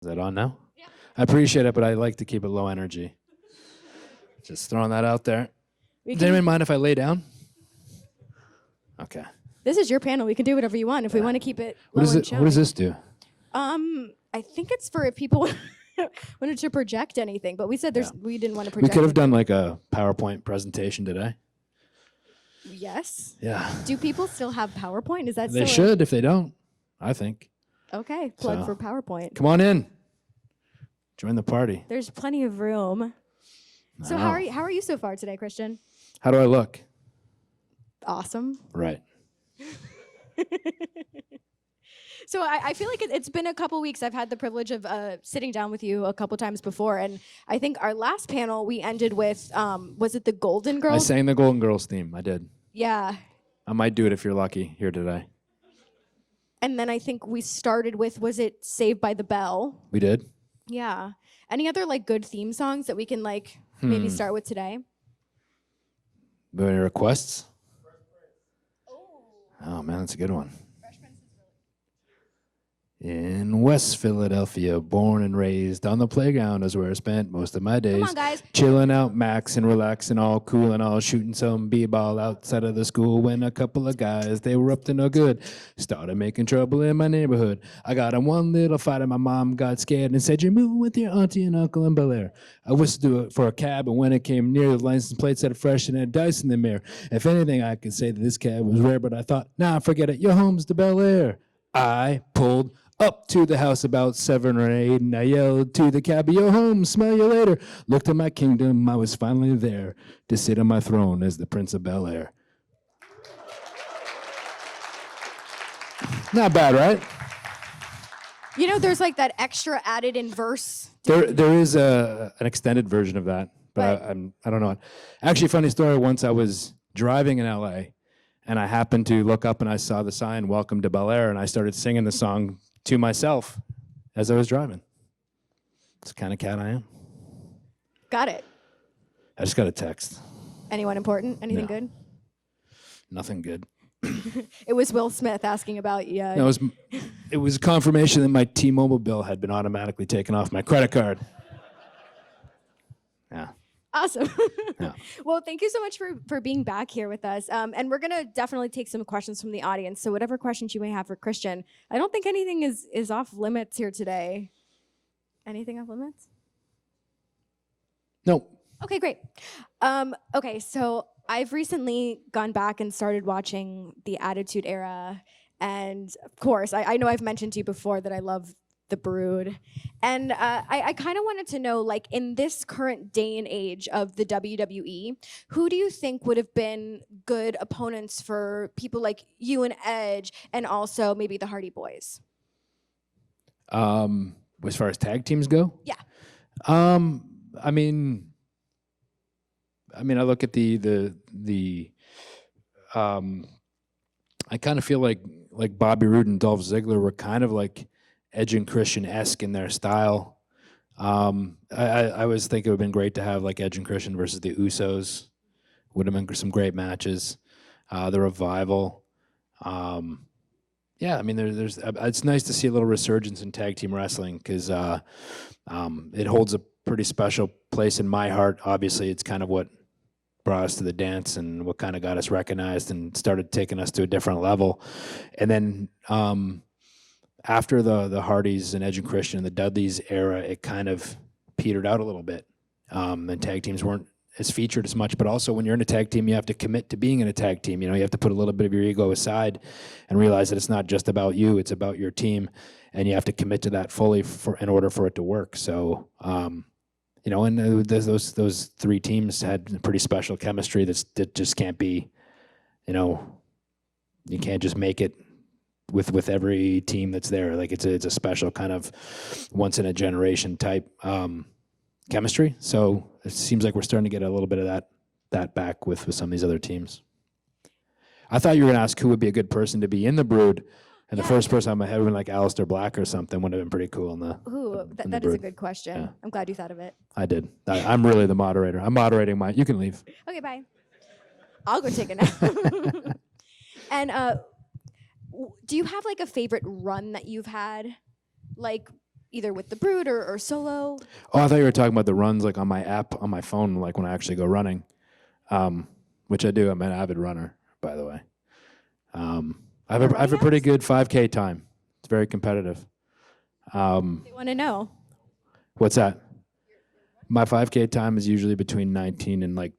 Is that on now? Yeah. I appreciate it, but I like to keep it low energy. Just throwing that out there. Does anyone mind if I lay down? Okay. This is your panel. We can do whatever you want if we want to keep it low and chilly. What does this do? I think it's for if people wanted to project anything, but we said we didn't want to project. We could have done like a PowerPoint presentation today. Yes. Yeah. Do people still have PowerPoint? Is that They should if they don't, I think. Okay, plug for PowerPoint. Come on in. Join the party. There's plenty of room. So how are you so far today, Christian? How do I look? Awesome. Right. So I feel like it's been a couple weeks. I've had the privilege of sitting down with you a couple times before, and I think our last panel we ended with, was it the Golden Girls? I sang the Golden Girls theme. I did. Yeah. I might do it if you're lucky here today. And then I think we started with, was it Saved by the Bell? We did? Yeah. Any other like good theme songs that we can like maybe start with today? Any requests? Oh man, that's a good one. In West Philadelphia, born and raised, on the playground is where I spent most of my days. Come on, guys. Chilling out, maxing, relaxing, all cool and all, shooting some b-ball outside of the school when a couple of guys, they were up to no good, started making trouble in my neighborhood. I got in one little fight and my mom got scared and said, "You're moving with your auntie and uncle in Bel Air." I whistled for a cab, and when it came near, the license plate said fresh and had dice in the mirror. If anything, I could say that this cab was rare, but I thought, nah, forget it, your home's to Bel Air. I pulled up to the house about 7 or 8, and I yelled to the cabbie, "Yo home, smell you later." Looked at my kingdom, I was finally there to sit on my throne as the Prince of Bel Air. Not bad, right? You know, there's like that extra added in verse. There is an extended version of that, but I don't know. Actually, funny story, once I was driving in LA, and I happened to look up and I saw the sign, "Welcome to Bel Air," and I started singing the song to myself as I was driving. It's the kind of cat I am. Got it. I just got a text. Anyone important? Anything good? Nothing good. It was Will Smith asking about you. No, it was confirmation that my T-Mobile bill had been automatically taken off my credit card. Yeah. Awesome. Yeah. Well, thank you so much for being back here with us. And we're going to definitely take some questions from the audience. So whatever questions you may have for Christian, I don't think anything is off limits here today. Anything off limits? Nope. Okay, great. Okay, so I've recently gone back and started watching the Attitude Era. And of course, I know I've mentioned to you before that I love The Brood. And I kind of wanted to know, like, in this current day and age of the WWE, who do you think would have been good opponents for people like you and Edge, and also maybe the Hardy Boys? As far as tag teams go? Yeah. I mean, I look at the I kind of feel like Bobby Roode and Dolph Ziggler were kind of like Edge and Christian-esque in their style. I always think it would have been great to have like Edge and Christian versus the Usos. Would have been some great matches. The Revival. Yeah, I mean, there's it's nice to see a little resurgence in tag team wrestling because it holds a pretty special place in my heart. Obviously, it's kind of what brought us to the dance and what kind of got us recognized and started taking us to a different level. And then after the Hardys and Edge and Christian and the Dudleys era, it kind of petered out a little bit. And tag teams weren't as featured as much, but also when you're in a tag team, you have to commit to being in a tag team. You know, you have to put a little bit of your ego aside and realize that it's not just about you, it's about your team, and you have to commit to that fully in order for it to work. So, you know, and those three teams had pretty special chemistry that just can't be, you know, you can't just make it with every team that's there. Like it's a special kind of once in a generation type chemistry. So it seems like we're starting to get a little bit of that back with some of these other teams. I thought you were gonna ask who would be a good person to be in the Brood, and the first person on my head would have been like Aleister Black or something. Would have been pretty cool in the. Ooh, that is a good question. Yeah. I'm glad you thought of it. I did. I'm really the moderator. I'm moderating my. You can leave. Okay, bye. I'll go take a nap. And do you have like a favorite run that you've had? Like either with the Brood or solo? Oh, I thought you were talking about the runs like on my app on my phone, like when I actually go running, which I do. I'm an avid runner, by the way. I have a pretty good 5K time. It's very competitive. They want to know. What's that? My 5K time is usually between 19 and like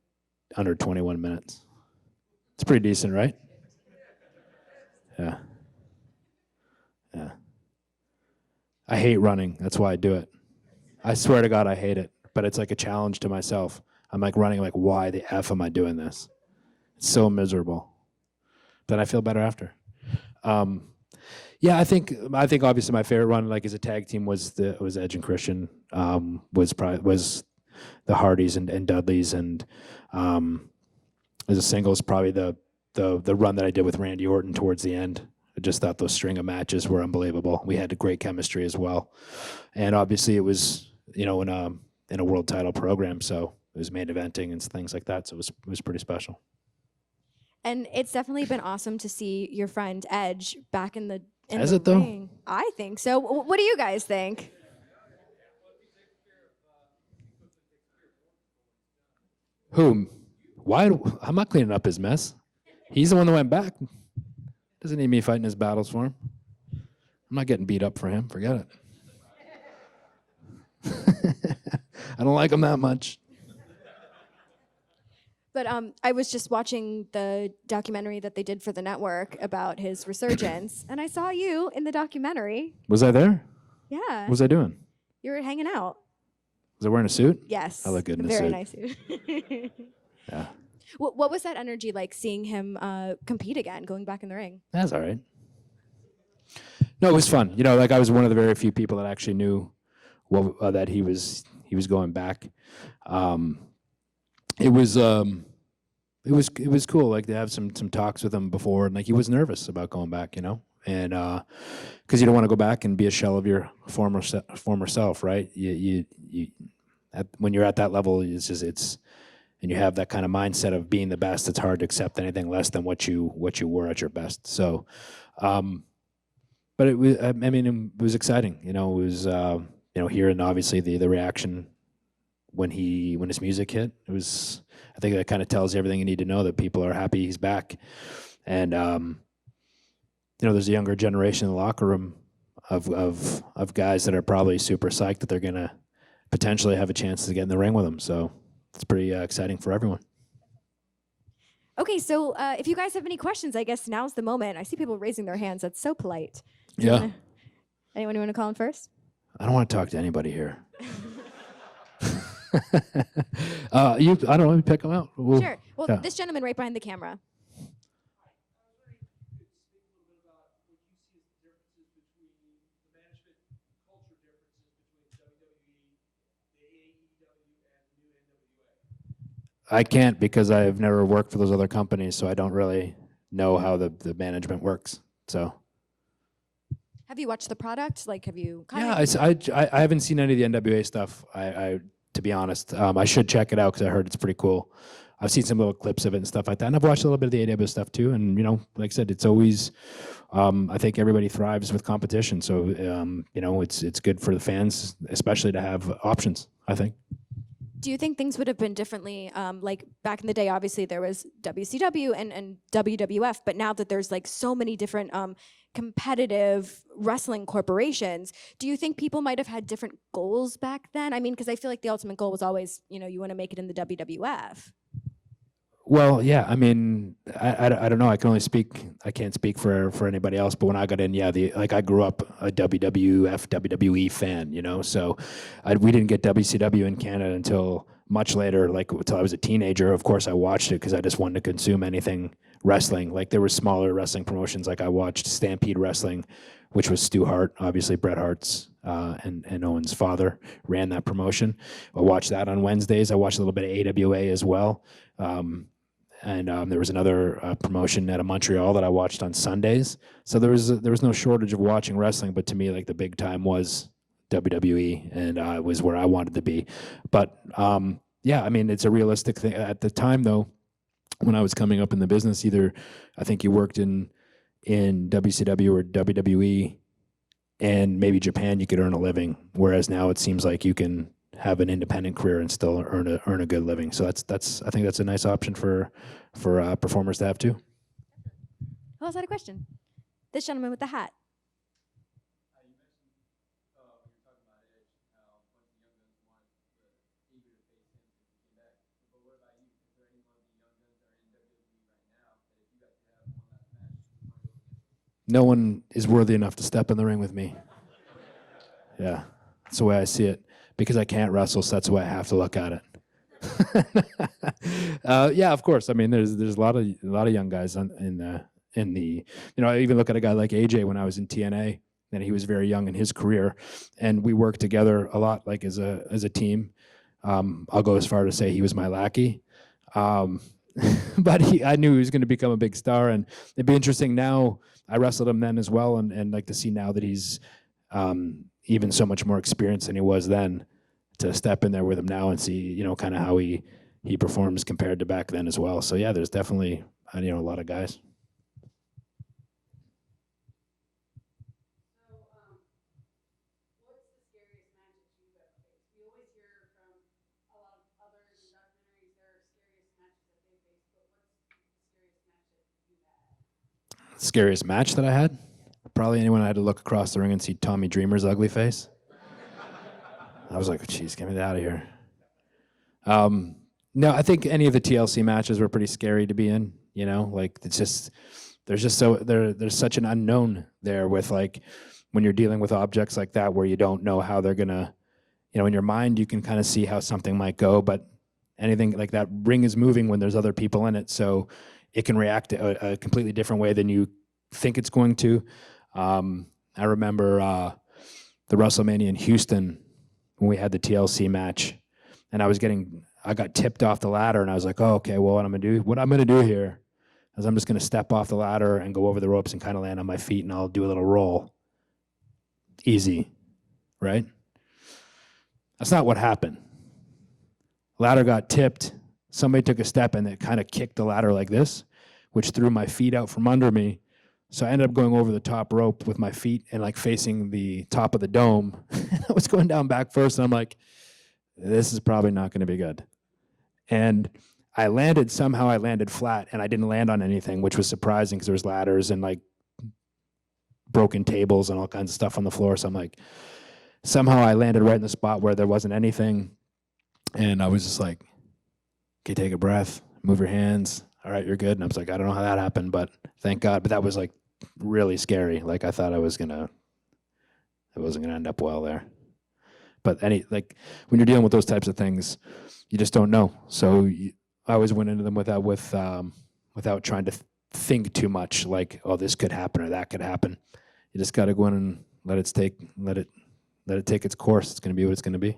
under 21 minutes. It's pretty decent, right? Yeah. Yeah. I hate running. That's why I do it. I swear to God, I hate it. But it's like a challenge to myself. I'm like running like, why the F am I doing this? It's so miserable. Then I feel better after. Yeah, I think obviously my favorite run like as a tag team was Edge and Christian. Was the Hardys and Dudleys, and as a singles probably the run that I did with Randy Orton towards the end. I just thought those string of matches were unbelievable. We had a great chemistry as well, and obviously it was in a world title program, so it was main eventing and things like that. So it was pretty special. And it's definitely been awesome to see your friend Edge back in the Has it though? ring. I think so. What do you guys think? Who? Why? I'm not cleaning up his mess. He's the one that went back. Doesn't need me fighting his battles for him. I'm not getting beat up for him. Forget it. I don't like him that much. But I was just watching the documentary that they did for the network about his resurgence, and I saw you in the documentary. Was I there? Yeah. What was I doing? You were hanging out. Was I wearing a suit? Yes. I look good in a very suit. Nice suit. Yeah. What was that energy like seeing him compete again, going back in the ring? That's all right. No, it was fun. Like I was one of the very few people that actually knew that he was going back. It was cool, like to have some talks with him before, and like he was nervous about going back, and because you don't want to go back and be a shell of your former self, right? When you're at that level, and you have that kind of mindset of being the best, it's hard to accept anything less than what you were at your best. So, but it was, I mean, it was exciting, it was hearing obviously the reaction when his music hit. It was, I think that kind of tells you everything you need to know, that people are happy he's back. And there's a younger generation in the locker room of guys that are probably super psyched that they're gonna potentially have a chance to get in the ring with him. So it's pretty exciting for everyone. Okay, so if you guys have any questions, I guess now's the moment. I see people raising their hands. That's so polite. Anyone you want to call in first? I don't want to talk to anybody here. I don't know. Let me pick them out. Sure. Well, this gentleman right behind the camera. I can't because I've never worked for those other companies, so I don't really know how the management works. So. Have you watched the product? Like, have you? Yeah, I haven't seen any of the NWA stuff. To be honest, I should check it out because I heard it's pretty cool. I've seen some little clips of it and stuff like that, and I've watched a little bit of the AW stuff too. And like I said, it's always. I think everybody thrives with competition, so it's good for the fans, especially to have options. I think. Do you think things would have been differently? Like back in the day, obviously there was WCW and WWF, but now that there's like so many different competitive wrestling corporations, do you think people might have had different goals back then? I mean, because I feel like the ultimate goal was always, you want to make it in the WWF. Well, yeah. I mean, I don't know. I can't speak for anybody else. But when I got in, I grew up a WWF, WWE fan, so we didn't get WCW in Canada until much later, like until I was a teenager. Of course, I watched it because I just wanted to consume anything wrestling. Like there were smaller wrestling promotions. Like I watched Stampede Wrestling, which was Stu Hart, obviously Bret Hart's and Owen's father ran that promotion. I watched that on Wednesdays. I watched a little bit of AWA as well. And there was another promotion out of Montreal that I watched on Sundays. So there was no shortage of watching wrestling, but to me, like the big time was WWE, and it was where I wanted to be. But yeah, I mean, it's a realistic thing. At the time, though, when I was coming up in the business, either I think you worked in WCW or WWE and maybe Japan you could earn a living, whereas now it seems like you can have an independent career and still earn a good living. So that's I think that's a nice option for performers to have too. Who else had a question? This gentleman with the hat. No one is worthy enough to step in the ring with me. Yeah, that's the way I see it. Because I can't wrestle, so that's the way I have to look at it. Yeah, of course. I mean, there's a lot of young guys in the I even look at a guy like AJ when I was in TNA, and he was very young in his career, and we worked together a lot, like as a team. I'll go as far to say he was my lackey. But I knew he was going to become a big star, and it'd be interesting now. I wrestled him then as well, and like to see now that he's even so much more experienced than he was then, to step in there with him now and see, kind of how he performs compared to back then as well. So yeah, there's definitely a lot of guys. Scariest match that I had? Probably anyone I had to look across the ring and see Tommy Dreamer's ugly face. I was like, geez, get me out of here. No, I think any of the TLC matches were pretty scary to be in. Like there's such an unknown there with, like, when you're dealing with objects like that where you don't know how they're gonna, in your mind you can kind of see how something might go, but anything like that ring is moving when there's other people in it, so it can react a completely different way than you think it's going to. I remember the WrestleMania in Houston when we had the TLC match, and I got tipped off the ladder, and I was like, oh, okay, well, what I'm gonna do here is I'm just gonna step off the ladder and go over the ropes and kind of land on my feet, and I'll do a little roll. Easy, right? That's not what happened. Ladder got tipped. Somebody took a step and it kind of kicked the ladder like this, which threw my feet out from under me. So I ended up going over the top rope with my feet and like facing the top of the dome. I was going down back first, and I'm like, this is probably not going to be good. And somehow I landed flat, and I didn't land on anything, which was surprising because there was ladders and like broken tables and all kinds of stuff on the floor. So I'm like, somehow I landed right in the spot where there wasn't anything. And I was just like, okay, take a breath, move your hands. All right, you're good. And I was like, I don't know how that happened, but thank God. But that was like really scary. Like I thought it wasn't gonna end up well there. But when you're dealing with those types of things, you just don't know. So I always went into them without trying to think too much, like, oh, this could happen or that could happen. You just got to go in and let it take its course. It's going to be what it's going to be.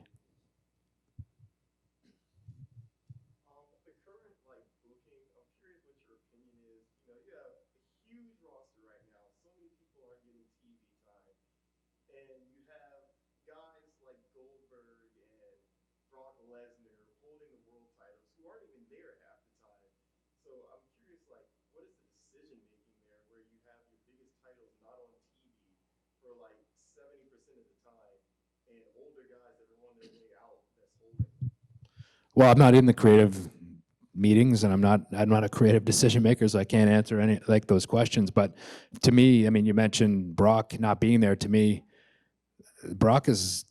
Lesnar holding the world titles who aren't even there half the time. So I'm curious, like, what is the decision making there where you have your biggest titles not on TV for like 70% of the time, and older guys that are on their way out that's holding? Well, I'm not in the creative meetings, and I'm not a creative decision maker, so I can't answer any like those questions. But to me, I mean, you mentioned Brock not being there. To me, Brock is,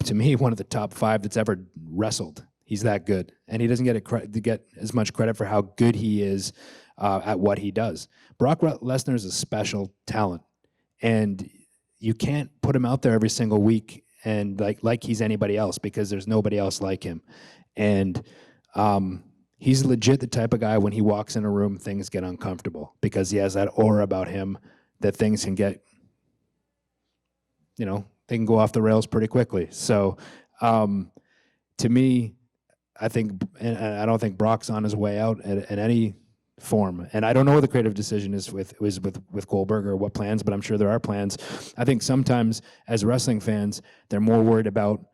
to me, one of the top 5 that's ever wrestled. He's that good, and he doesn't get as much credit for how good he is at what he does. Brock Lesnar is a special talent, and you can't put him out there every single week and like he's anybody else, because there's nobody else like him. And he's legit the type of guy, when he walks in a room, things get uncomfortable, because he has that aura about him that things can get, they can go off the rails pretty quickly. So to me, I think, and I don't think Brock's on his way out in any form. And I don't know what the creative decision is with Goldberg or what plans, but I'm sure there are plans. I think sometimes as wrestling fans, they're more worried about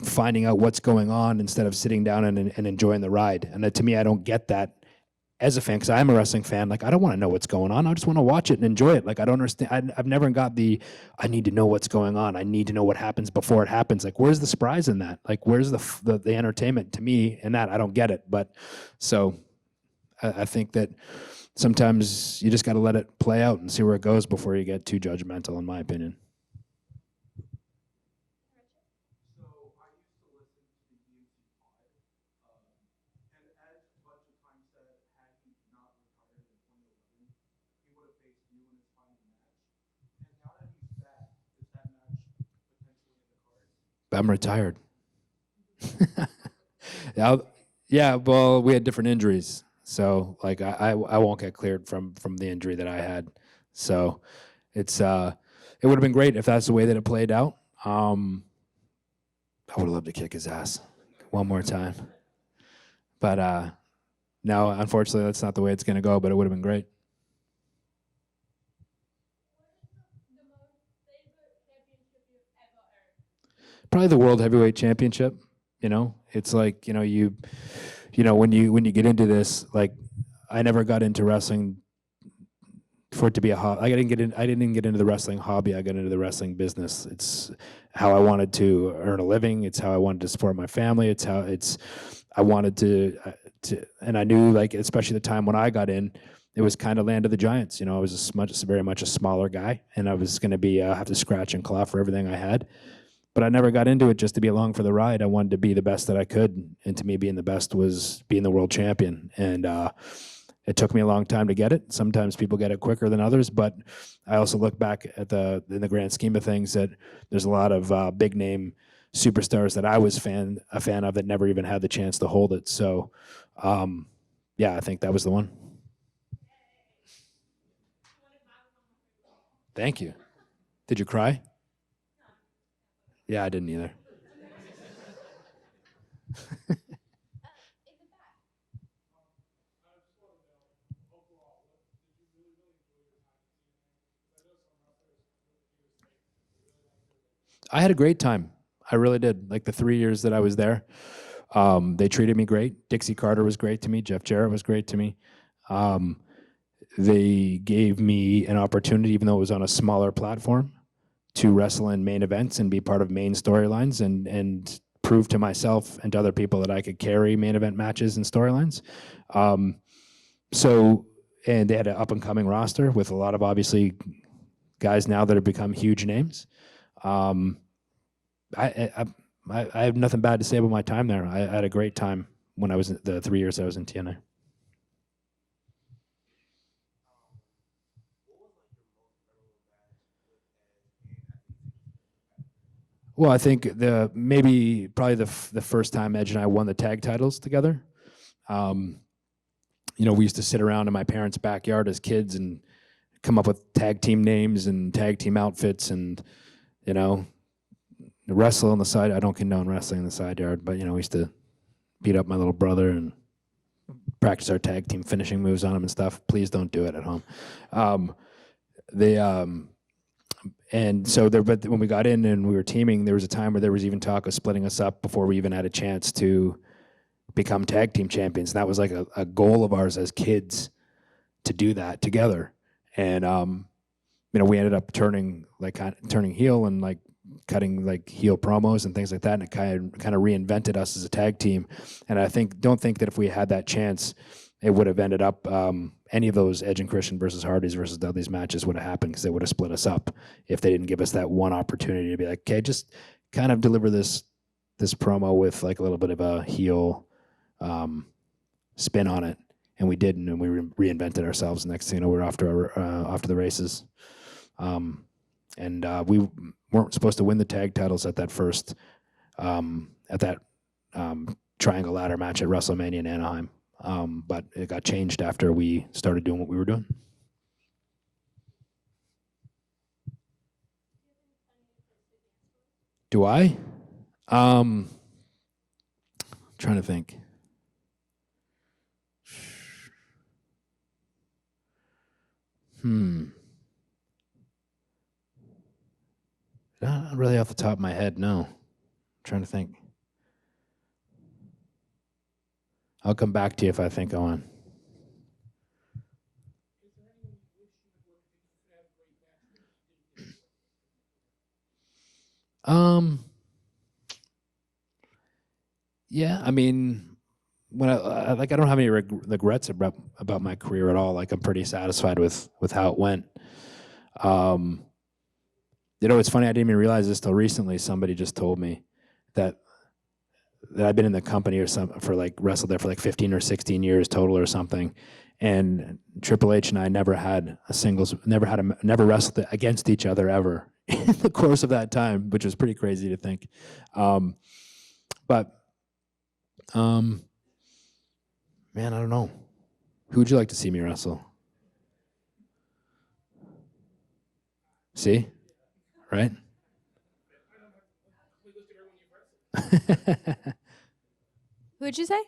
finding out what's going on instead of sitting down and enjoying the ride. And to me, I don't get that as a fan, because I'm a wrestling fan, like I don't want to know what's going on. I just want to watch it and enjoy it. Like I don't understand. I've never got I need to know what's going on. I need to know what happens before it happens. Like where's the surprise in that? Like where's the entertainment to me in that? I don't get it. But so I think that sometimes you just got to let it play out and see where it goes before you get too judgmental, in my opinion. So I used to listen to the DMC pod, and Edge a bunch of times said had he not retired in 2011, he would have faced you in his final match. And now that he's back, is that match potentially in the cards? I'm retired. Yeah, well, we had different injuries. So like I won't get cleared from the injury that I had. So it would have been great if that's the way that it played out. I would have loved to kick his ass one more time. But no, unfortunately that's not the way it's gonna go, but it would have been great. Probably the World Heavyweight Championship. You know, it's like, you know, when you get into this, like I never got into wrestling for it to be a hobby. I didn't get into the wrestling hobby. I got into the wrestling business. It's how I wanted to earn a living. It's how I wanted to support my family. I wanted to, and I knew, like, especially the time when I got in, it was kind of land of the giants. You know, I was very much a smaller guy, and I was going to have to scratch and claw for everything I had. But I never got into it just to be along for the ride. I wanted to be the best that I could, and to me, being the best was being the world champion. And it took me a long time to get it. Sometimes people get it quicker than others, but I also look back at in the grand scheme of things, that there's a lot of big name superstars that I was a fan of that never even had the chance to hold it. So, yeah, I think that was the one. Thank you. Did you cry? Yeah, I didn't either. I had a great time. I really did. Like the 3 years that I was there, they treated me great. Dixie Carter was great to me. Jeff Jarrett was great to me. They gave me an opportunity, even though it was on a smaller platform, to wrestle in main events and be part of main storylines and prove to myself and to other people that I could carry main event matches and storylines. And they had an up-and-coming roster with a lot of, obviously, guys now that have become huge names. I have nothing bad to say about my time there. I had a great time when I was the 3 years I was in TNA. Well, I think probably the first time Edge and I won the tag titles together. You know, we used to sit around in my parents' backyard as kids and come up with tag team names and tag team outfits, and, you know, wrestle on the side. I don't condone wrestling in the side yard, but, you know, we used to beat up my little brother and practice our tag team finishing moves on him and stuff. Please don't do it at home. And so but when we got in and we were teaming, there was a time where there was even talk of splitting us up before we even had a chance to become tag team champions. And that was like a goal of ours as kids, to do that together. And you know, we ended up turning heel and like cutting like heel promos and things like that, and it kind of reinvented us as a tag team. And I don't think that if we had that chance, it would have ended up any of those Edge and Christian versus Hardys versus Dudley's matches would have happened, because they would have split us up if they didn't give us that one opportunity to be like, okay, just kind of deliver this promo with like a little bit of a heel spin on it. And we didn't, and we reinvented ourselves. Next thing you know, we're off to the races. And we weren't supposed to win the tag titles at that first triangle ladder match at WrestleMania in Anaheim. But it got changed after we started doing what we were doing. Do I? Trying to think. Not really off the top of my head, no. I'm trying to think. I'll come back to you if I think of one. Um, yeah, I mean, when I don't have any regrets about my career at all. Like I'm pretty satisfied with how it went. Um, it's funny. I didn't even realize this till recently. Somebody just told me that I've been in the company or some for like wrestled there for like 15 or 16 years total or something. And Triple H and I never had a singles, never wrestled against each other ever in the course of that time, which was pretty crazy to think. But man, I don't know. Who would you like to see me wrestle? See, right? Who'd you say?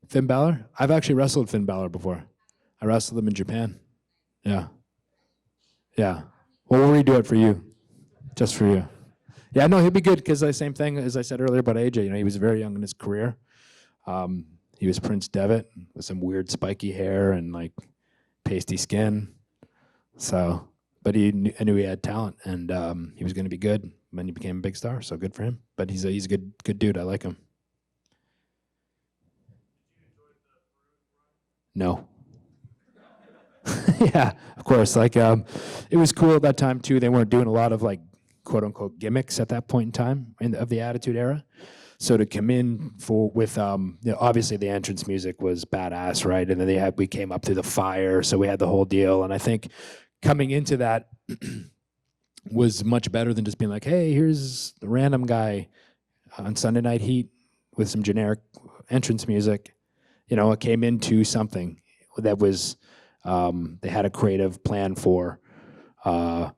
Finn Balor? I've actually wrestled Finn Balor before. I wrestled him in Japan. Yeah. Yeah. Well, we'll redo it for you. Just for you. Yeah, no, he'll be good because the same thing as I said earlier about AJ. He was very young in his career. He was Prince Devitt with some weird spiky hair and like pasty skin. So, but I knew he had talent and he was going to be good when he became a big star. So good for him. But he's a good dude. I like him. No. Yeah, of course. Like, it was cool at that time too. They weren't doing a lot of like quote unquote gimmicks at that point in time of the Attitude Era. So to come in with obviously the entrance music was badass, right? And then we came up through the fire, so we had the whole deal. And I think coming into that was much better than just being like, hey, here's the random guy on Sunday Night Heat with some generic entrance music. It came into something that was, they had a creative plan for, Edge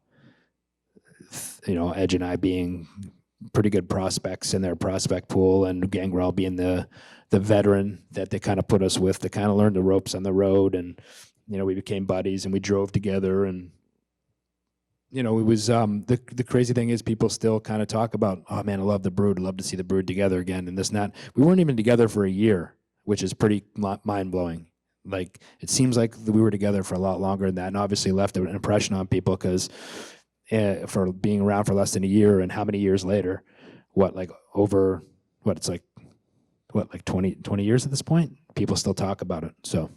and I being pretty good prospects in their prospect pool, and Gangrel being the veteran that they kind of put us with to kind of learn the ropes on the road. And, we became buddies and we drove together. And, it was, the crazy thing is people still kind of talk about, oh man, I love the Brood. I'd love to see the Brood together again. And this and that. We weren't even together for a year, which is pretty mind blowing. Like, it seems like we were together for a lot longer than that, and obviously left an impression on people because for being around for less than a year, and how many years later, it's like 20 years at this point, people still talk about it. So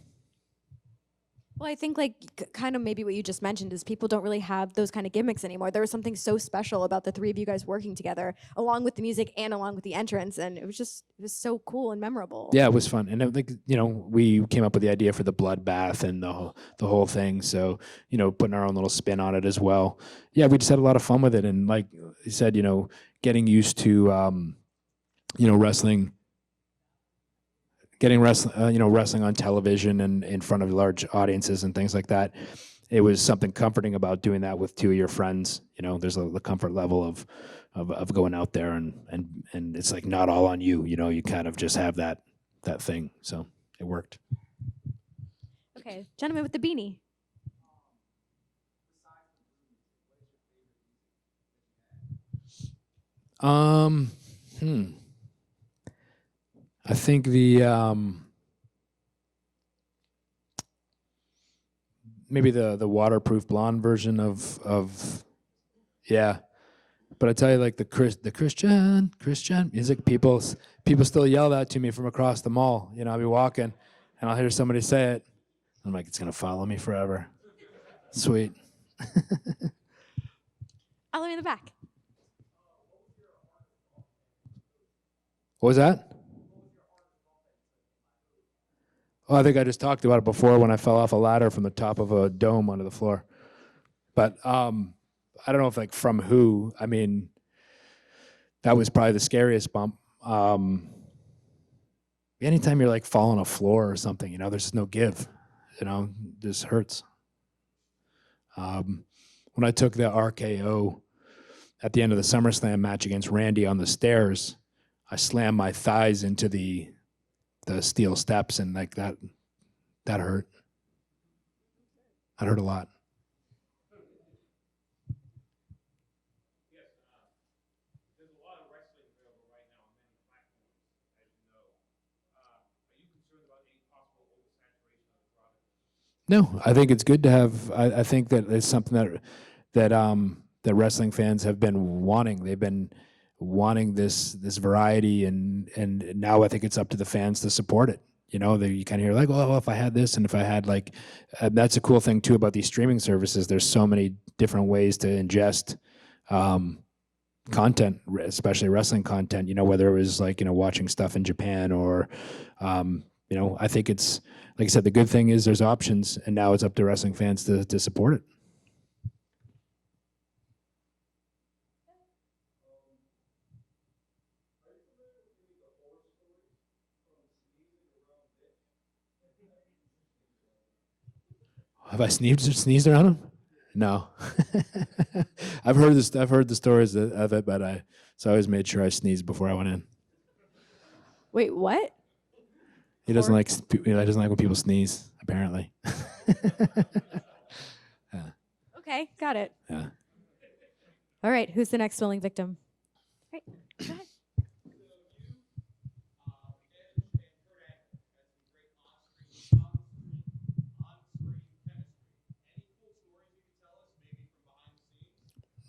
Well, I think like kind of maybe what you just mentioned is people don't really have those kind of gimmicks anymore. There was something so special about the three of you guys working together, along with the music and along with the entrance, and it was so cool and memorable. Yeah, it was fun, and we came up with the idea for the bloodbath and the whole thing. So putting our own little spin on it as well. Yeah, we just had a lot of fun with it, and like you said, getting used to wrestling. Wrestling on television and in front of large audiences and things like that. It was something comforting about doing that with two of your friends. There's the comfort level of going out there and it's like not all on you. You kind of just have that thing. So it worked. Okay, gentleman with the beanie. I think maybe the waterproof blonde version of yeah. But I tell you, like the Christian music, people still yell that to me from across the mall. I'll be walking and I'll hear somebody say it. I'm like, it's gonna follow me forever. Sweet. All the way in the back. What was that? Oh, I think I just talked about it before when I fell off a ladder from the top of a dome onto the floor. But I don't know if like from who. I mean, that was probably the scariest bump. Anytime you're like falling on a floor or something, there's just no give. This hurts. When I took the RKO at the end of the SummerSlam match against Randy on the stairs, I slammed my thighs into the steel steps, and like that hurt. That hurt a lot. There's a lot of wrestling available right now on many platforms, as you know. Are you concerned about any possible oversaturation of the product? No, I think it's good to have. I think that it's something that that wrestling fans have been wanting. They've been wanting this variety, and now I think it's up to the fans to support it. You know, you kind of hear like, well, if I had this, and if I had like, that's a cool thing too about these streaming services. There's so many different ways to ingest content, especially wrestling content. You know, whether it was like, you know, watching stuff in Japan or, you know, I think it's, like I said, the good thing is there's options, and now it's up to wrestling fans to support it. Have I sneezed around him? No. I've heard this. I've heard the stories of it, but so I always made sure I sneezed before I went in. Wait, what? He doesn't like. He doesn't like when people sneeze. Apparently. Yeah. Okay, got it. Yeah. All right, who's the next willing victim? Right, go ahead.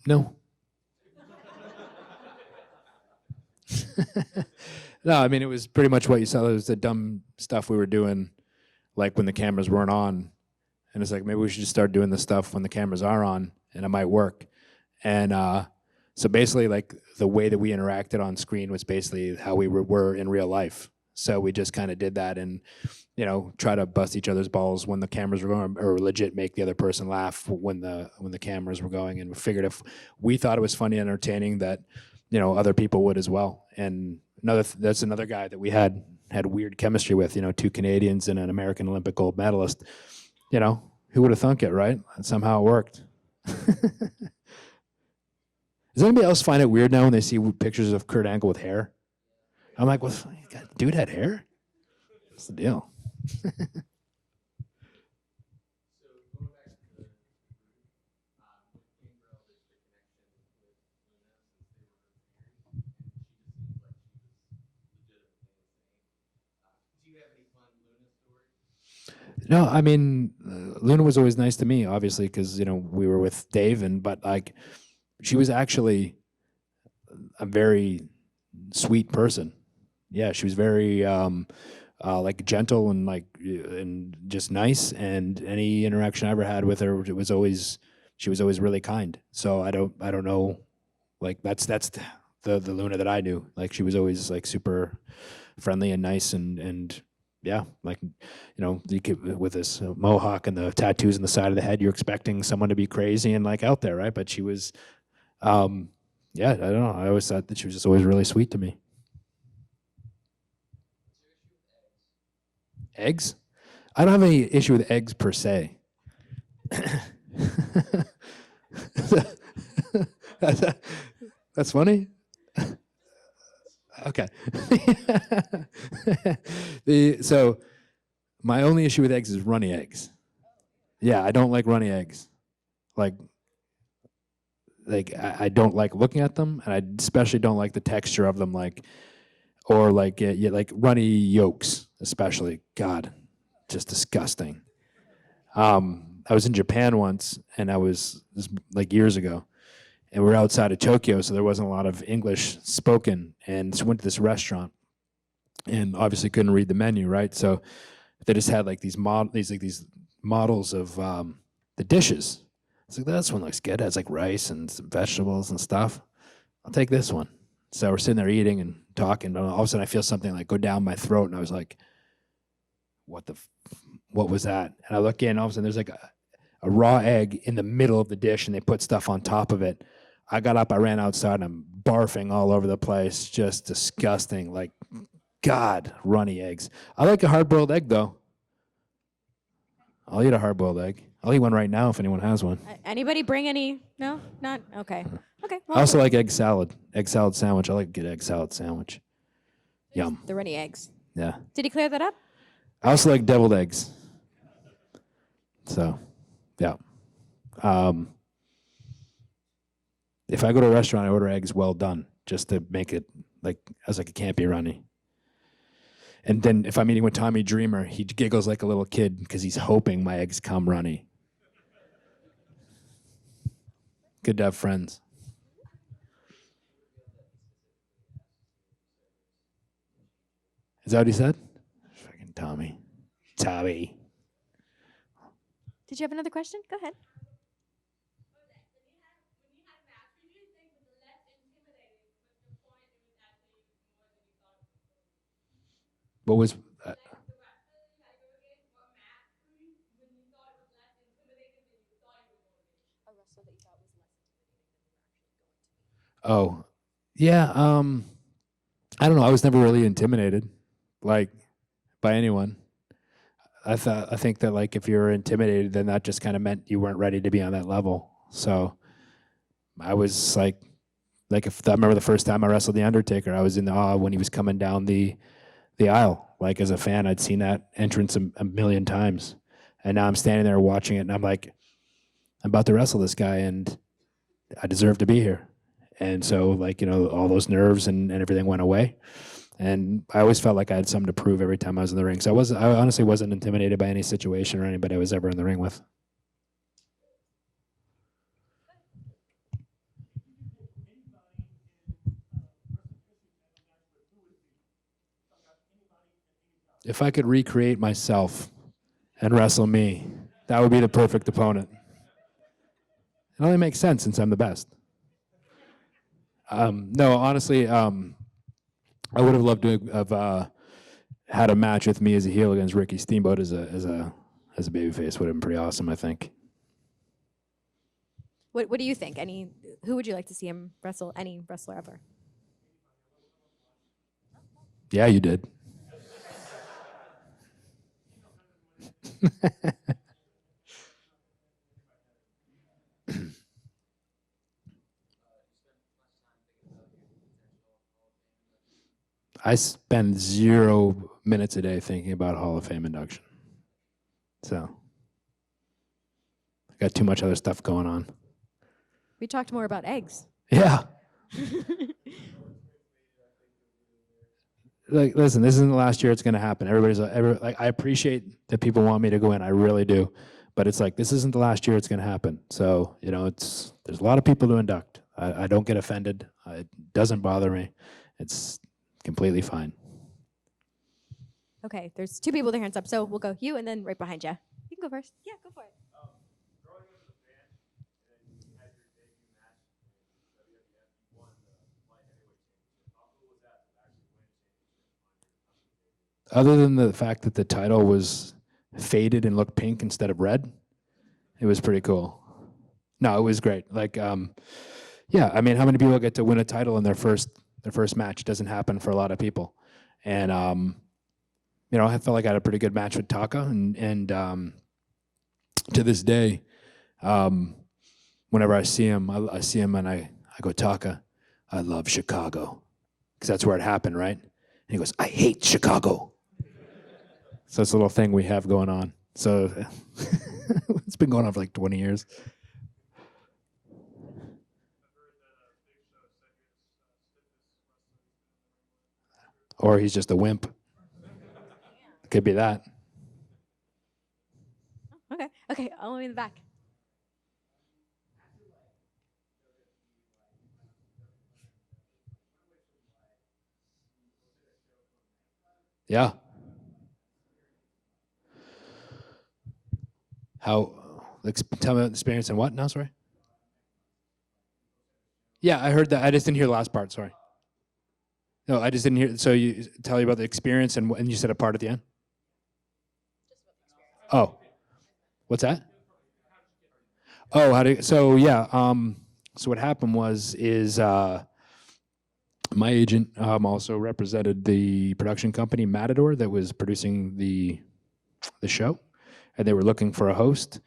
No. No, I mean, it was pretty much what you saw. It was the dumb stuff we were doing, like when the cameras weren't on. And it's like, maybe we should just start doing this stuff when the cameras are on, and it might work. And so basically, like, the way that we interacted on screen was basically how we were in real life. So we just kind of did that and, you know, try to bust each other's balls when the cameras were going, or legit make the other person laugh when the cameras were going. And we figured if we thought it was funny and entertaining, that, you know, other people would as well. And that's another guy that we had weird chemistry with, you know, 2 Canadians and an American Olympic gold medalist. You know, who would have thunk it, right? And somehow it worked. Does anybody else find it weird now when they see pictures of Kurt Angle with hair? I'm like, well, dude had hair? What's the deal? So going back to the with Gangrel, there's the connection with Luna since they were married, and she just seems like she was legitimately insane. Do you have any fun Luna stories? No, I mean, Luna was always nice to me, obviously, because, you know, we were with Dave, but like, she was actually a very sweet person. Yeah, she was very like gentle and like and just nice. And any interaction I ever had with her, she was always really kind. So I don't know, like that's the Luna that I knew. Like she was always like super friendly and nice and yeah, like, you know, with this mohawk and the tattoos on the side of the head, you're expecting someone to be crazy and like out there, right? But she was, yeah, I don't know. I always thought that she was just always really sweet to me. Eggs? I don't have any issue with eggs per se. That's funny. Okay. So my only issue with eggs is runny eggs. Yeah, I don't like runny eggs. Like I don't like looking at them, and I especially don't like the texture of them. Like, or like yeah, like runny yolks, especially. God, just disgusting. I was in Japan once, and this like years ago, and we were outside of Tokyo, so there wasn't a lot of English spoken. And so went to this restaurant, and obviously couldn't read the menu, right? So they just had like these models of the dishes. It's like, this one looks good. It has like rice and some vegetables and stuff. I'll take this one. So we're sitting there eating and talking, but all of a sudden I feel something like go down my throat, and I was like, what was that? And I look in, and all of a sudden there's like a raw egg in the middle of the dish, and they put stuff on top of it. I got up, I ran outside, and I'm barfing all over the place. Just disgusting. Like, God, runny eggs. I like a hard-boiled egg, though. I'll eat a hard-boiled egg. I'll eat one right now if anyone has one. Anybody bring any? No? Not? Okay. Okay. I also like egg salad. Egg salad sandwich. I like a good egg salad sandwich. Yum. The runny eggs. Yeah. Did he clear that up? I also like deviled eggs. So, yeah. If I go to a restaurant, I order eggs well done, just to make it like as like it can't be runny. And then if I'm eating with Tommy Dreamer, he giggles like a little kid because he's hoping my eggs come runny. Good to have friends. Is that what he said? Fucking Tommy. Tommy. Did you have another question? Go ahead. What was... Oh, yeah. I don't know. I was never really intimidated, like, by anyone. I think that like if you're intimidated, then that just kind of meant you weren't ready to be on that level. So I was like if I remember the first time I wrestled the Undertaker, I was in awe when he was coming down the aisle. Like as a fan, I'd seen that entrance a million times, and now I'm standing there watching it, and I'm like, I'm about to wrestle this guy, and I deserve to be here. And so, like, you know, all those nerves and everything went away. And I always felt like I had something to prove every time I was in the ring. So I honestly wasn't intimidated by any situation or anybody I was ever in the ring with. If I could recreate myself and wrestle me, that would be the perfect opponent. It only makes sense since I'm the best. No, honestly, I would have loved to have had a match with me as a heel against Ricky Steamboat as a babyface. Would have been pretty awesome, I think. What do you think? Who would you like to see him wrestle? Any wrestler ever? Yeah, you did. I spend 0 minutes a day thinking about Hall of Fame induction. So I got too much other stuff going on. We talked more about eggs. Yeah. Like, listen, this isn't the last year it's going to happen. Like, I appreciate that people want me to go in. I really do. But it's like, this isn't the last year it's going to happen. So, you know, there's a lot of people to induct. I don't get offended. It doesn't bother me. It's completely fine. Okay, there's 2 people with their hands up, so we'll go you and then right behind you. You can go first. Yeah, go for it. Growing up as a fan, and you had your debut match in WWF, you won the light heavyweight championship. How cool was that to actually win a championship on your debut? Other than the fact that the title was faded and looked pink instead of red, it was pretty cool. No, it was great. Like, yeah, I mean, how many people get to win a title in their first match? It doesn't happen for a lot of people. And, you know, I felt like I had a pretty good match with Taka. And to this day, whenever I see him, I see him and I go, Taka, I love Chicago. Because that's where it happened, right? And he goes, I hate Chicago. So it's a little thing we have going on. So it's been going on for like 20 years. Or he's just a wimp. Could be that. Okay, all the way in the back. Yeah. How? Tell me about the experience and what now, sorry? Yeah, I heard that. I just didn't hear the last part, sorry. No, I just didn't hear. So you tell you about the experience and you said a part at the end? Oh, what's that? Oh, so yeah. So what happened is my agent also represented the production company Matador that was producing the show, and they were looking for a host.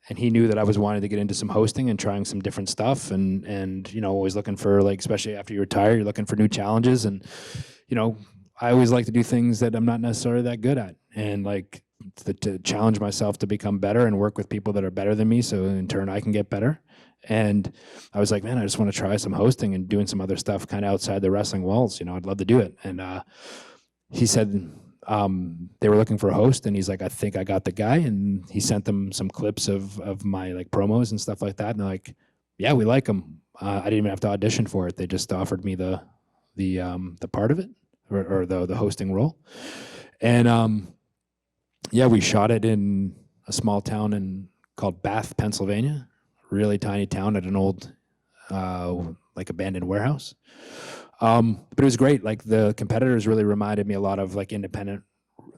And he knew that I was wanting to get into some hosting and trying some different stuff, and you know, always looking for, like, especially after you retire, you're looking for new challenges. And you know, I always like to do things that I'm not necessarily that good at, and like to challenge myself to become better and work with people that are better than me, so in turn I can get better. And I was like, man, I just want to try some hosting and doing some other stuff kind of outside the wrestling walls. You know, I'd love to do it. And he said, they were looking for a host, and he's like, I think I got the guy, and he sent them some clips of my like promos and stuff like that, and they're like, yeah, we like him. I didn't even have to audition for it. They just offered me the part of it, or the hosting role, and yeah, we shot it in a small town called Bath, Pennsylvania, really tiny town at an old like abandoned warehouse. But it was great. Like the competitors really reminded me a lot of like independent,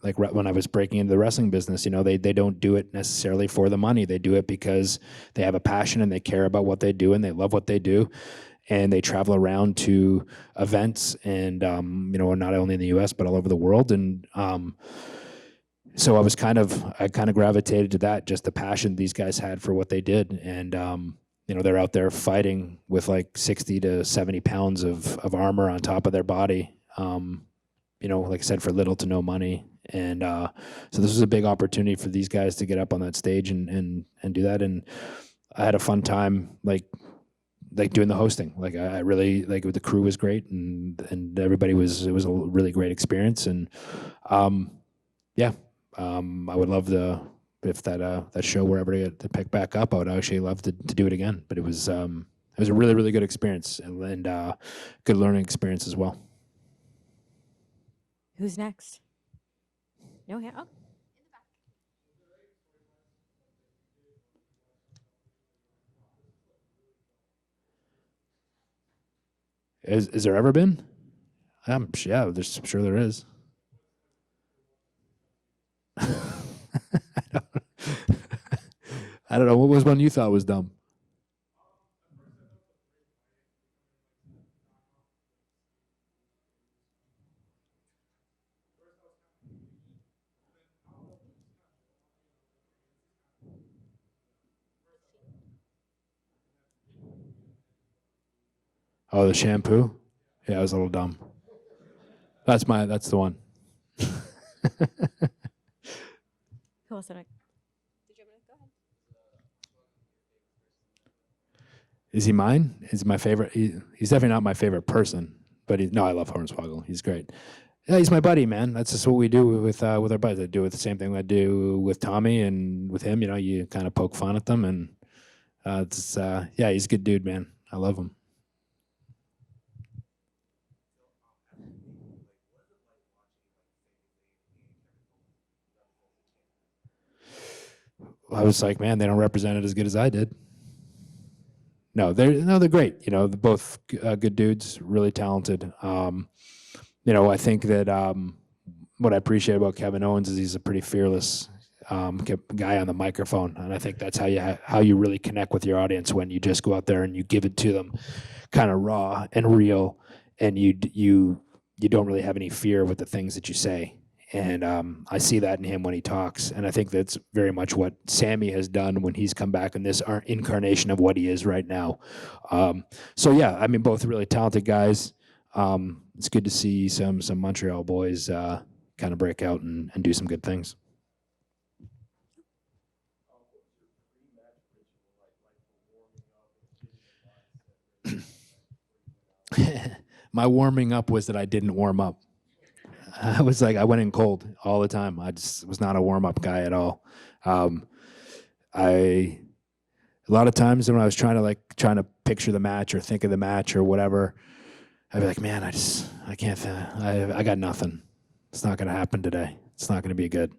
like when I was breaking into the wrestling business. You know, they don't do it necessarily for the money. They do it because they have a passion and they care about what they do and they love what they do. And they travel around to events and, you know, not only in the US, but all over the world. And so I kind of gravitated to that, just the passion these guys had for what they did. And, you know, they're out there fighting with like 60 to 70 pounds of armor on top of their body, you know, like I said, for little to no money. And so this was a big opportunity for these guys to get up on that stage and do that. And I had a fun time, like doing the hosting. Like I really, like the crew was great, and everybody it was a really great experience. And yeah, I would love if that show were ever to pick back up, I would actually love to do it again. But it was a really, really good experience and good learning experience as well. Who's next? No hand. Oh. Is there ever been? Yeah, I'm sure there is. I don't know. What was one you thought was dumb? Oh, the shampoo? Yeah, it was a little dumb. That's the one. Who else did I? Did you want to go ahead? Is he mine? Is he my favorite? He's definitely not my favorite person, but no, I love Hornswoggle. He's great. Yeah, he's my buddy, man. That's just what we do with our buddies. I do with the same thing I do with Tommy and with him. You know, you kind of poke fun at them, and yeah, he's a good dude, man. I love him. I was like, man, they don't represent it as good as I did. No, they're great. You know, they're both good dudes, really talented. You know, I think that what I appreciate about Kevin Owens is he's a pretty fearless guy on the microphone, and I think that's how you really connect with your audience, when you just go out there and you give it to them, kind of raw and real, and you don't really have any fear with the things that you say. And I see that in him when he talks, and I think that's very much what Sammy has done when he's come back in this incarnation of what he is right now. So yeah, I mean, both really talented guys. It's good to see some Montreal boys kind of break out and do some good things. My warming up was that I didn't warm up. I was like, I went in cold all the time. I just was not a warm up guy at all. A lot of times when I was trying to picture the match or think of the match or whatever, I'd be like, man, I can't. I got nothing. It's not going to happen today. It's not going to be good.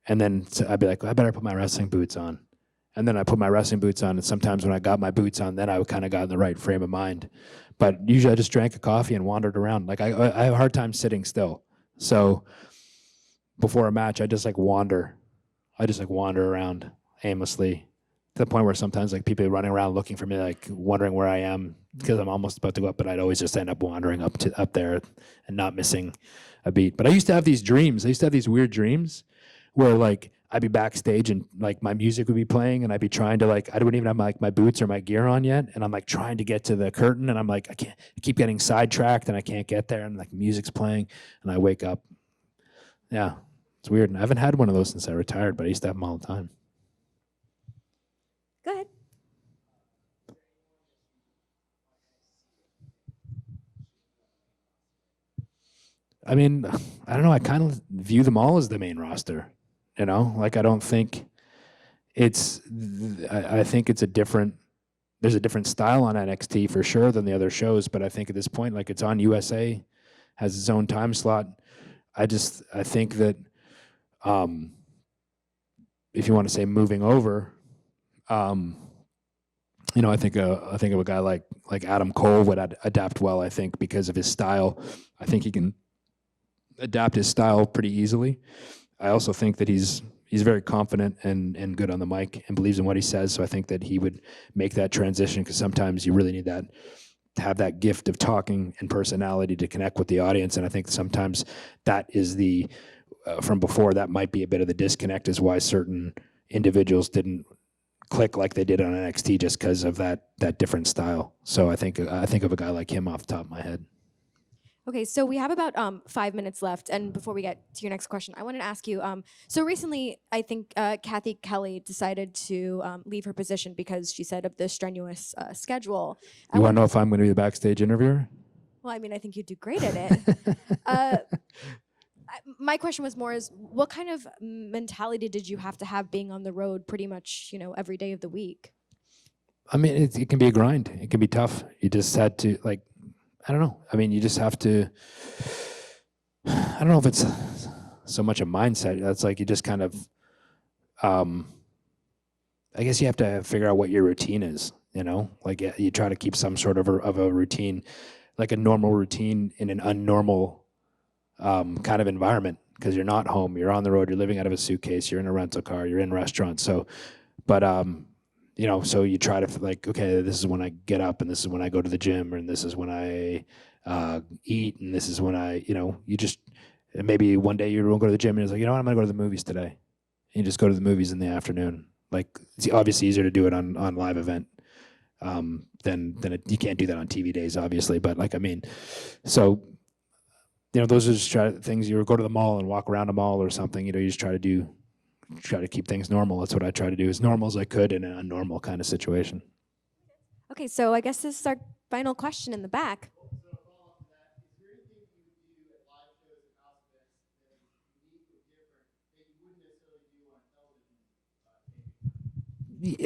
And then I'd be like, I better put my wrestling boots on. And then I put my wrestling boots on, and sometimes when I got my boots on, then I kind of got in the right frame of mind. But usually I just drank a coffee and wandered around. Like I have a hard time sitting still. So before a match, I just like wander. I just like wander around aimlessly, to the point where sometimes like people are running around looking for me, like wondering where I am, because I'm almost about to go up, but I'd always just end up wandering up there and not missing a beat. But I used to have these dreams. I used to have these weird dreams where like I'd be backstage and like my music would be playing, and I'd be trying to like, I wouldn't even have my boots or my gear on yet, and I'm like trying to get to the curtain, and I'm like, I keep getting sidetracked and I can't get there, and like music's playing, and I wake up. Yeah, it's weird. And I haven't had one of those since I retired, but I used to have them all the time. Go ahead. I mean, I don't know. I kind of view them all as the main roster. You know, like I don't think it's. I think it's a different. There's a different style on NXT for sure than the other shows, but I think at this point, like it's on USA, has its own time slot. I think that if you want to say moving over, you know, I think of a guy like Adam Cole would adapt well. I think because of his style, I think he can adapt his style pretty easily. I also think that he's very confident and good on the mic and believes in what he says. So I think that he would make that transition because sometimes you really need that to have that gift of talking and personality to connect with the audience. And I think sometimes that is the from before that might be a bit of the disconnect is why certain individuals didn't click like they did on NXT just because of that different style. So I think of a guy like him off the top of my head. Okay, so we have about 5 minutes left, and before we get to your next question, I wanted to ask you. So recently, I think Kathy Kelly decided to leave her position because she said of the strenuous schedule. You want to know if I'm going to be the backstage interviewer? Well, I mean, I think you'd do great at it. My question was more is what kind of mentality did you have to have being on the road pretty much, you know, every day of the week? I mean, it can be a grind. It can be tough. You just had to, like, I don't know. I mean, you just have to, I don't know if it's so much a mindset. That's like you just kind of, I guess you have to figure out what your routine is, you know? Like you try to keep some sort of a routine, like a normal routine in an unnormal kind of environment because you're not home, you're on the road, you're living out of a suitcase, you're in a rental car, you're in restaurants. So, but you know, so you try to like, okay, this is when I get up, and this is when I go to the gym, and this is when I eat, and this is when I, you know, you just maybe one day you won't go to the gym, and it's like, you know what, I'm gonna go to the movies today. And you just go to the movies in the afternoon. Like it's obviously easier to do it on live event than you can't do that on TV days, obviously. But like I mean, so. You know, those are just things. You go to the mall and walk around a mall or something. You know, you just try to keep things normal. That's what I try to do, as normal as I could in an unnormal kind of situation. Okay, so I guess this is our final question in the back.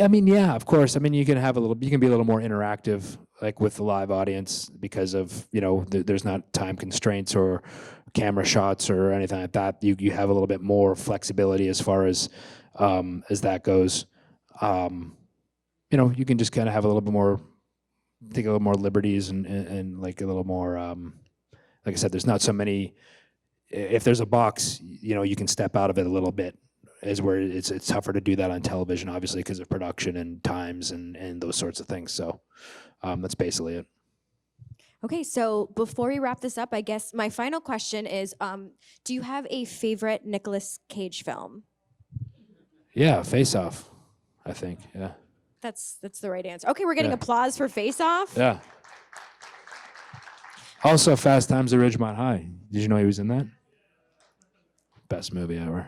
I mean, yeah, of course. I mean, you can be a little more interactive, like with the live audience, because of, you know, there's not time constraints or camera shots or anything like that. You have a little bit more flexibility as far as that goes. You know, you can just kind of have a little bit more, take a little more liberties and like a little more, like I said, there's not so many. If there's a box, you know, you can step out of it a little bit. Is where it's tougher to do that on television, obviously, because of production and times and those sorts of things. So that's basically it. Okay, so before we wrap this up, I guess my final question is, do you have a favorite Nicolas Cage film? Yeah, Face Off, I think, yeah. That's the right answer. Okay, we're getting applause for Face Off. Yeah. Also, Fast Times at Ridgemont High. Did you know he was in that? Best movie ever.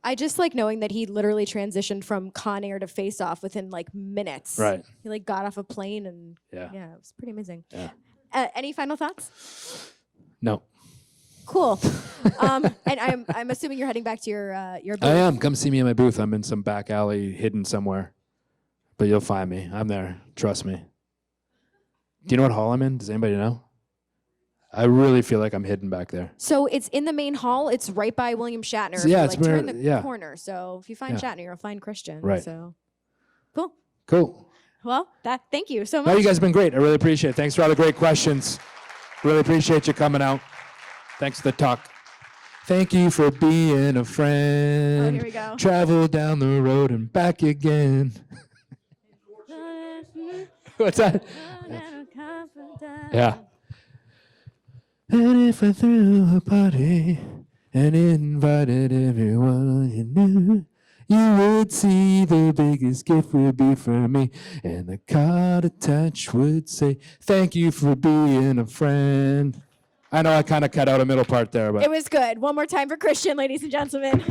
I just like knowing that he literally transitioned from Con Air to Face Off within like minutes. Right. He like got off a plane and yeah, it was pretty amazing. Yeah. Any final thoughts? No. Cool. And I'm assuming you're heading back to your booth. I am. Come see me in my booth. I'm in some back alley hidden somewhere. But you'll find me. I'm there. Trust me. Do you know what hall I'm in? Does anybody know? I really feel like I'm hidden back there. So it's in the main hall. It's right by William Shatner. So, yeah, it's like turn the corner. So if you find Shatner, you'll find Christian. Right. So cool. Cool. Well, thank you so much. No, you guys have been great. I really appreciate it. Thanks for all the great questions. Really appreciate you coming out. Thanks for the talk. Thank you for being a friend. Oh, here we go. Travel down the road and back again. What's that? Yeah. And if I threw a party and invited everyone you knew, you would see the biggest gift would be for me. And the card attached would say, thank you for being a friend. I know I kind of cut out a middle part there, but it was good. One more time for Christian, ladies and gentlemen.